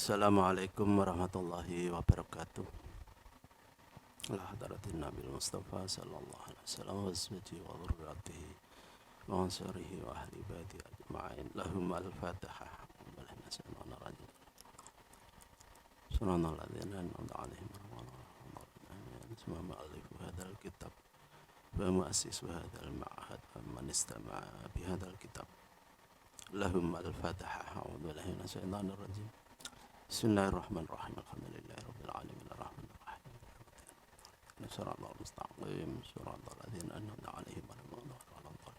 Assalamualaikum warahmatullahi wabarakatuh. Ala hadratin Nabi Mustafa sallallahu alaihi wasallam wa azwajihi wa dhurriyyatihi wa ansarihi wa ahli baiti ajma'in. Lahum al-Fatihah. Subhanal ladzina an'amta 'alaihim isma mu'allifu hadzal kitab wa mu'assis hadzal ma'had wa man istama'a bi hadzal kitab. Lahum al-Fatihah. A'udzu billahi minasy syaithanir rajim. Bismillahirrahmanirrahim. Alhamdulillahi rabbil alamin arrahmanir rahim. Shiratal mustaqim shiratal ladzina an'amta 'alaihim ghairil maghdubi 'alaihim.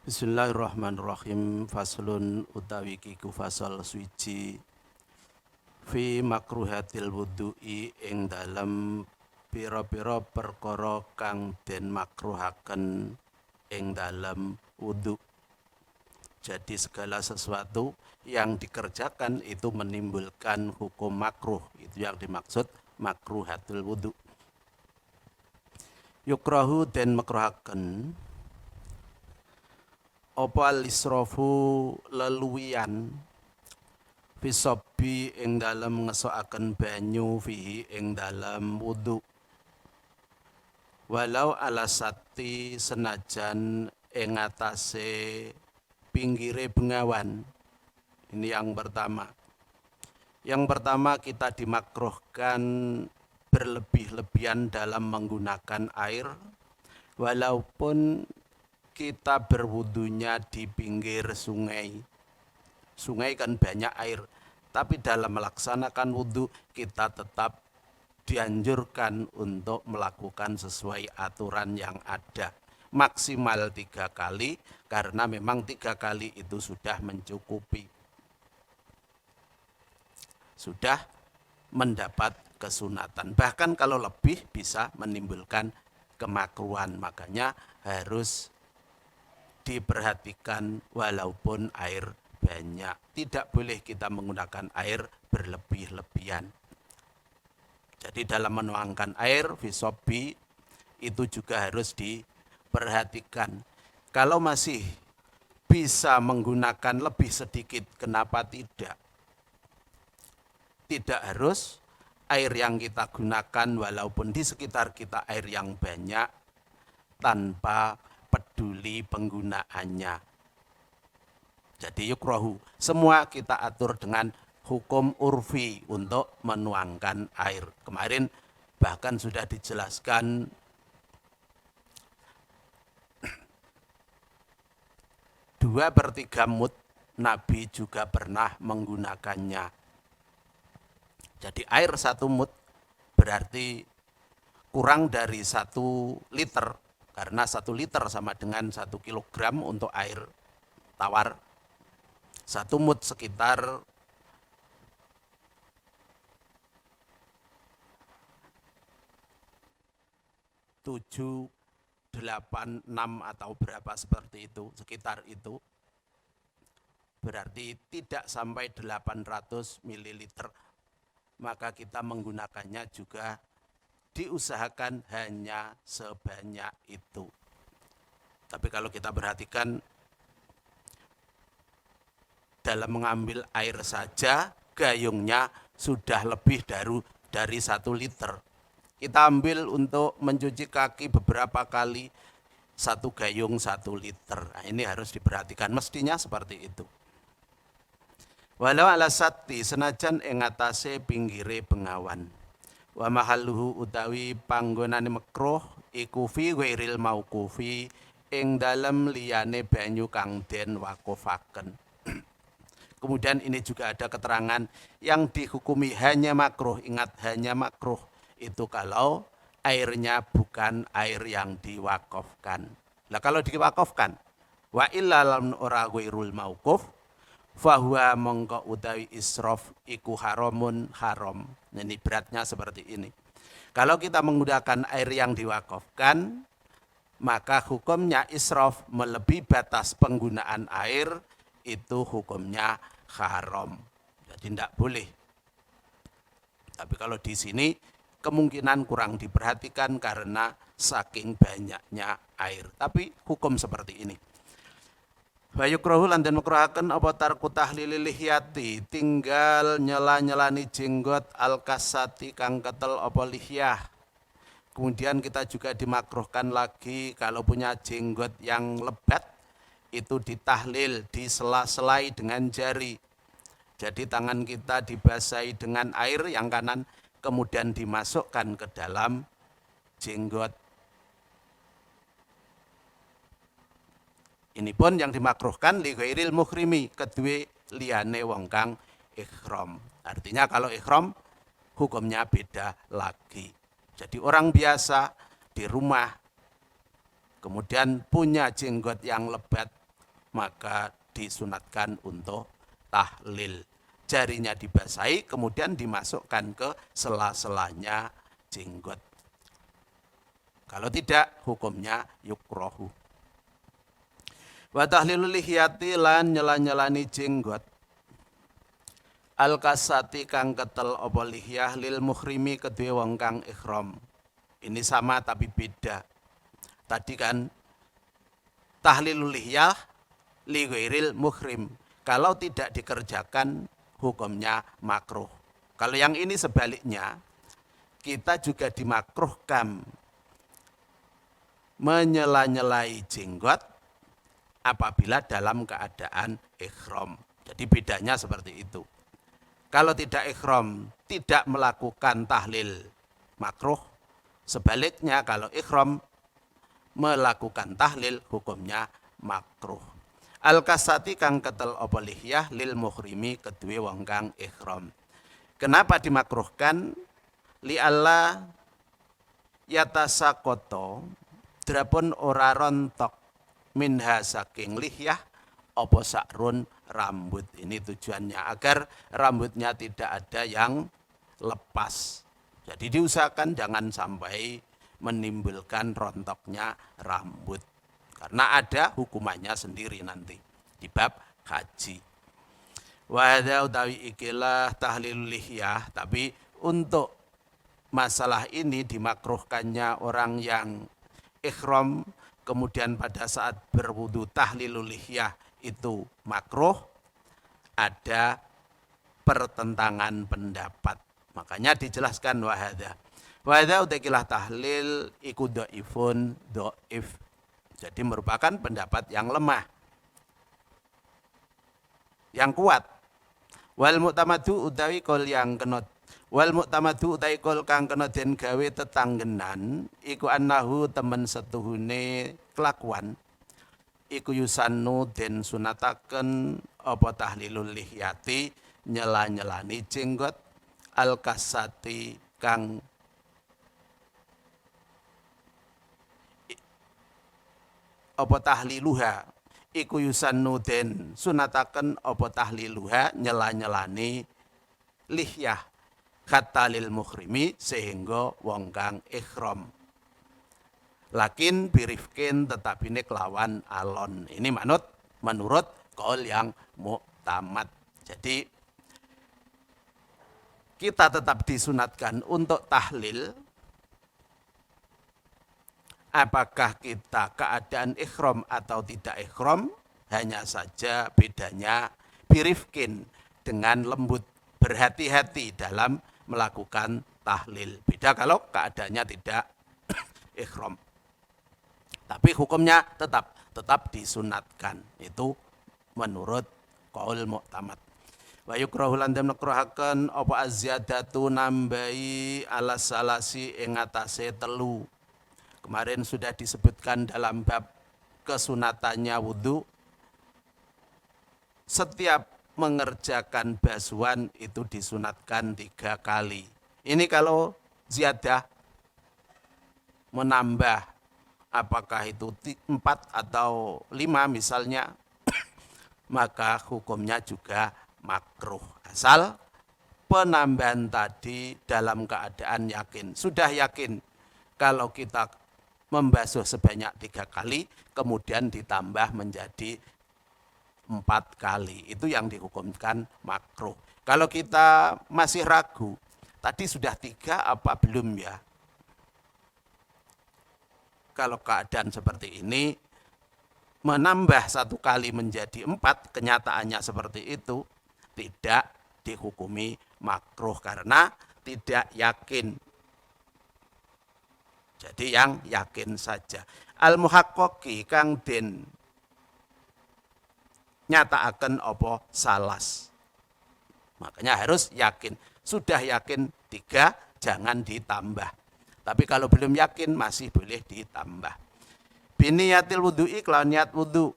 Bismillahirrahmanirrahim. Faslun utawi kiku fasal suci fi makruhatil wudu'i ing dalem pira-pira perkara kang den makruhaken ing dalem wudu. Jadi segala sesuatu yang dikerjakan itu menimbulkan hukum makruh. Itu yang dimaksud makruhatul wudu. Yukrahu den makruhaken apa al-israfu leluwian fisobi ing dalem ngesokaken banyu fihi ing dalem wudu. Walau alasati senajan ing atase pinggire bengawan. Ini yang pertama. Yang pertama kita dimakruhkan berlebih-lebihan dalam menggunakan air walaupun kita berwudunya di pinggir sungai. Sungai kan banyak air, tapi dalam melaksanakan wudu kita tetap dianjurkan untuk melakukan sesuai aturan yang ada. Maksimal 3 kali, karena memang 3 kali itu sudah mencukupi. Sudah mendapat kesunatan. Bahkan kalau lebih bisa menimbulkan kemakruhan. Makanya harus diperhatikan walaupun air banyak. Tidak boleh kita menggunakan air berlebih-lebihan. Jadi dalam menuangkan air, fisobi, itu juga harus diperhatikan. Kalau masih bisa menggunakan lebih sedikit, kenapa tidak? Tidak harus air yang kita gunakan walaupun di sekitar kita air yang banyak tanpa peduli penggunaannya. Jadi yukrahu, semua kita atur dengan hukum urfi untuk menuangkan air. Kemarin bahkan sudah dijelaskan 2/3 mud Nabi juga pernah menggunakannya. Jadi air 1 mud berarti kurang dari 1 liter. Karena 1 liter sama dengan 1 kilogram untuk air tawar. 1 mud sekitar 7, 8, 6 atau berapa seperti itu, sekitar itu. Berarti tidak sampai 800 ml. Maka kita menggunakannya juga diusahakan hanya sebanyak itu. Tapi kalau kita perhatikan dalam mengambil air saja, gayungnya sudah lebih dari 1 liter. Kita ambil untuk mencuci kaki beberapa kali, 1 gayung 1 liter. Nah, ini harus diperhatikan, mestinya seperti itu. Walau ala sati senajan ing atase pinggire bengawan. Wa mahalluhu utawi panggonane makruh iku fi ghairil mauqufi ing dalem liyane banyu kang den wakofaken. Kemudian ini juga ada keterangan yang dihukumi hanya makruh. Ingat, hanya makruh itu kalau airnya bukan air yang diwakafkan. Lah kalau diwakafkan, wa illa lam ora ghairul mauquf fahuwa mongko utawi israf iku haramun haram. Ini beratnya seperti ini. Kalau kita menggunakan air yang diwakafkan, maka hukumnya israf melebihi batas penggunaan air, itu hukumnya haram. Jadi tidak boleh. Tapi kalau di sini kemungkinan kurang diperhatikan karena saking banyaknya air. Tapi hukum seperti ini. Wa yukrahu lan den makruhaken apa tarku tahlilil lihyati, tinggal nyela-nyelani jenggot al-kasati kang ketel apa lihyah. Kemudian kita juga dimakruhkan lagi kalau punya jenggot yang lebat itu ditahlil, disela-selai dengan jari. Jadi tangan kita dibasahi dengan air yang kanan, kemudian dimasukkan ke dalam jenggot. Ini pun yang dimakruhkan li ghairil muhrimi, kedue liyane wong kang ihram. Artinya kalau ihram hukumnya beda lagi. Jadi orang biasa di rumah kemudian punya jenggot yang lebat, maka disunatkan untuk tahlil. Jarinya dibasahi, kemudian dimasukkan ke sela-selanya jenggot. Kalau tidak, hukumnya yukrohu. Wa tahlilul lihyati lan nyela-nyelani jenggot. Al-kasati kang ketel apa lihyah lil muhrimi kedue wong kang ihram. Ini sama tapi beda. Tadi kan tahlilul lihyah li ghairil muhrim. Kalau tidak dikerjakan hukumnya makruh. Kalau yang ini sebaliknya, kita juga dimakruhkan menyela-nyelai jenggot apabila dalam keadaan ihram. Jadi bedanya seperti itu. Kalau tidak ihram, tidak melakukan tahlil makruh. Sebaliknya kalau ihram melakukan tahlil, hukumnya makruh. Al-kasati kang ketel apa lihyah lil muhrimi kedue wong kang ihram. Kenapa dimakruhkan? Li alla yatasakoto drapun ora rontok minha saking lihyah apa sakrun rambut. Ini tujuannya agar rambutnya tidak ada yang lepas. Jadi diusahakan jangan sampai menimbulkan rontoknya rambut. Karena ada hukumannya sendiri nanti di bab haji. Wa hadza utawi ikilah tahlilul lihyah, tapi untuk masalah ini dimakruhkannya orang yang ihram kemudian pada saat berwudu tahlilul lihyah itu makruh, ada pertentangan pendapat. Makanya dijelaskan wa hadza. Wa hadza utakilah tahlil iku dhaifun dhaif. Jadi merupakan pendapat yang lemah. Yang kuat. Wal mu'tamadu utawi kol yang kenot. Wal mu'tamadu utawi kol kang kenot den gawe tetanggenan iku annahu temen setuhune kelakuan iku yusannu den sunataken apa tahlilul lihyati nyela-nyelani jenggot al kasati kang apa tahliluha iku yusannu den sunataken apa tahliluha nyela-nyelani lihyah kata lil muhrimi sehingga wong kang ihram. Lakin birifkin tetapi ini kelawan alon. Ini menurut qaul yang mu'tamad. Jadi kita tetap disunatkan untuk tahlil apakah kita keadaan ihram atau tidak ihram, hanya saja bedanya birifkin dengan lembut, berhati-hati dalam melakukan tahlil. Beda kalau keadaannya tidak ihram. Tapi hukumnya tetap disunatkan. Itu menurut qaul mu'tamad. Wa yukrahu lan den makruhaken apa azyadatu nambahi ala salasi ing atase telu. Kemarin sudah disebutkan dalam bab kesunatannya wudu. Setiap mengerjakan basuhan itu disunatkan 3 kali. Ini kalau ziyadah menambah, apakah itu 4 atau 5 misalnya, maka hukumnya juga makruh. Asal penambahan tadi dalam keadaan yakin. Sudah yakin kalau kita membasuh sebanyak 3 kali, kemudian ditambah menjadi 4 kali. Itu yang dihukumkan makruh. Kalau kita masih ragu, tadi sudah 3 apa belum ya? Kalau keadaan seperti ini, menambah 1 kali menjadi 4, kenyataannya seperti itu, tidak dihukumi makruh karena tidak yakin. Jadi yang yakin saja. Al-muhaqqaqi kang den nyataaken apa salas. Makanya harus yakin. Sudah yakin 3, jangan ditambah. Tapi kalau belum yakin masih boleh ditambah. Biniyatil wudu'i kelawan niat wudu.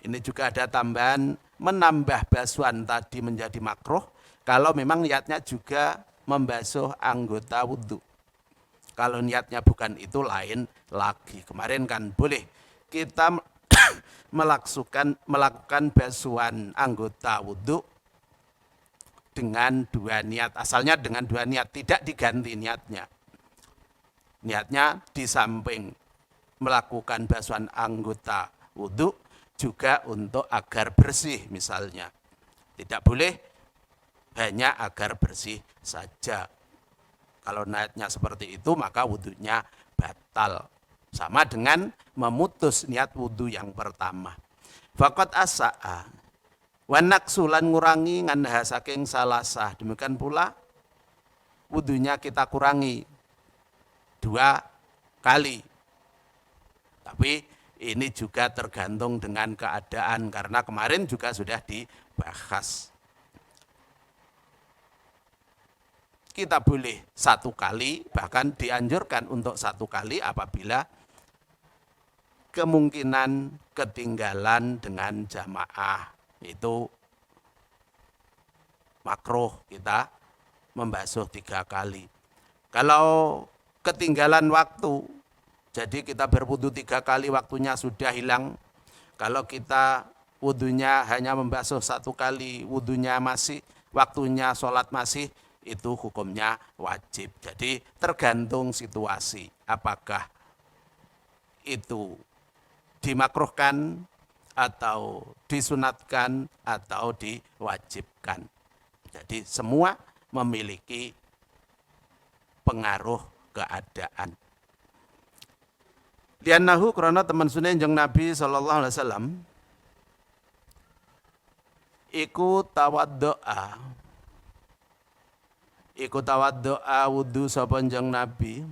Ini juga ada tambahan menambah basuhan tadi menjadi makruh kalau memang niatnya juga membasuh anggota wudu. Kalau niatnya bukan itu lain lagi. Kemarin kan boleh kita melakukan basuhan anggota wudu dengan 2 niat. Asalnya dengan 2 niat, tidak diganti niatnya. Niatnya di samping melakukan basuhan anggota wudu juga untuk agar bersih misalnya. Tidak boleh hanya agar bersih saja. Kalau niatnya seperti itu maka wudunya batal. Sama dengan memutus niat wudu yang pertama. Faqad asa'a wa naksulan ngurangi nganha saking salasah. Demikian pula wudunya kita kurangi 2 kali. Tapi ini juga tergantung dengan keadaan karena kemarin juga sudah dibahas. Kita boleh 1 kali, bahkan dianjurkan untuk 1 kali apabila kemungkinan ketinggalan dengan jamaah. Itu makruh kita membasuh 3 kali. Kalau ketinggalan waktu, jadi kita berwudu 3 kali waktunya sudah hilang. Kalau kita wudunya hanya membasuh 1 kali, wudunya masih, waktunya sholat masih, itu hukumnya wajib. Jadi tergantung situasi, apakah itu dimakruhkan atau disunatkan atau diwajibkan. Jadi semua memiliki pengaruh keadaan. Liannahu karena teman sunnah jeung Nabi sallallahu alaihi wasallam iku tawaddoa wudu sapa jeung Nabi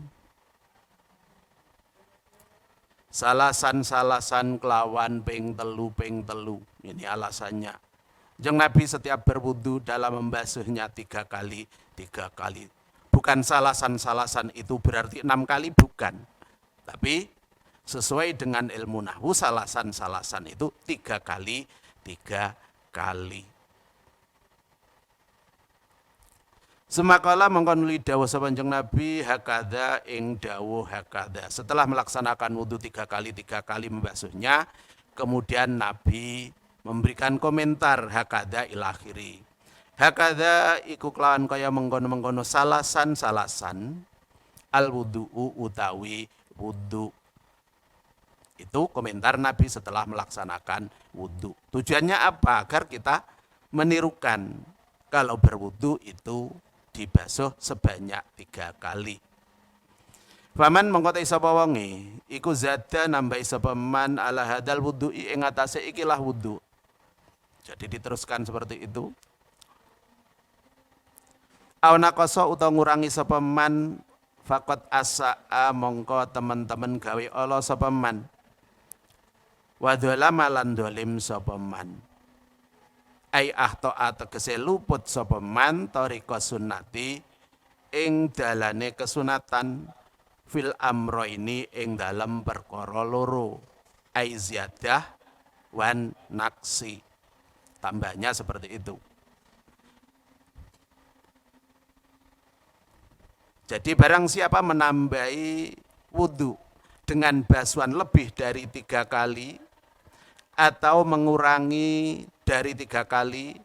salasan kelawan ping telu. Ini alasannya. Jeung Nabi setiap berwudu dalam membasuhnya 3 kali. Bukan salasan itu berarti 6 kali, bukan. Tapi sesuai dengan ilmu nahwu salasan itu 3 kali. Semakala mengkonuli dawuh sapa Nabi hakada ing dawuh hakada. Setelah melaksanakan wudu 3 kali membasuhnya, kemudian Nabi memberikan komentar hakada ila akhiri. Hakada iku kelawan kaya mengkono-mengkono salasan al wudu'u utawi wudu. Itu komentar Nabi setelah melaksanakan wudu. Tujuannya apa? Agar kita menirukan kalau berwudu itu dibasuh sebanyak 3 kali. Faman mengkotai sapa wonge iku zada nambahi sapa man ala hadal wudu'i ing atase ikilah wudu. Jadi diteruskan seperti itu. Aw naqasa utawa ngurangi sapa man faqat asaa mongko teman-teman gawe ala sapa man. Wa dzalama lan dolim sapa man. Ai ahta'a tegese luput sapa man tariqa sunnati ing dalane kesunatan fil amro ini ing dalam perkara loro ai ziyadah wan naksi. Tambahnya seperti itu. Jadi barang siapa menambahi wudu dengan basuhan lebih dari 3 kali atau mengurangi dari 3 kali,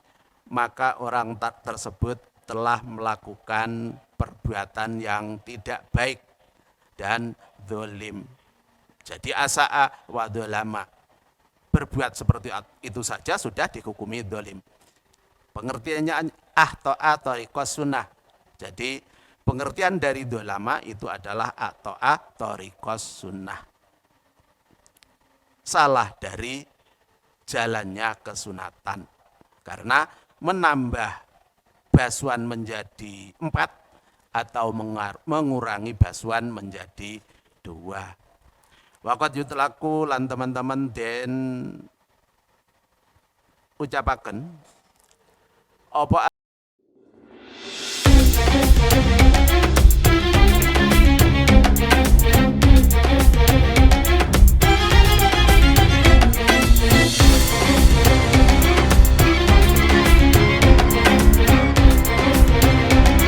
maka orang tersebut telah melakukan perbuatan yang tidak baik dan zalim. Jadi asa'a wa dzalama. Berbuat seperti itu saja sudah dihukumi zalim. Pengertiannya ahta'a tariqas sunnah. Jadi pengertian dari dzalama itu adalah ahta'a tariqas sunnah. salah dari jalannya kesunatan. Karena menambah basuhan menjadi 4 atau mengurangi basuhan menjadi 2. Waqat yutlaku lan teman-teman den ucapaken apa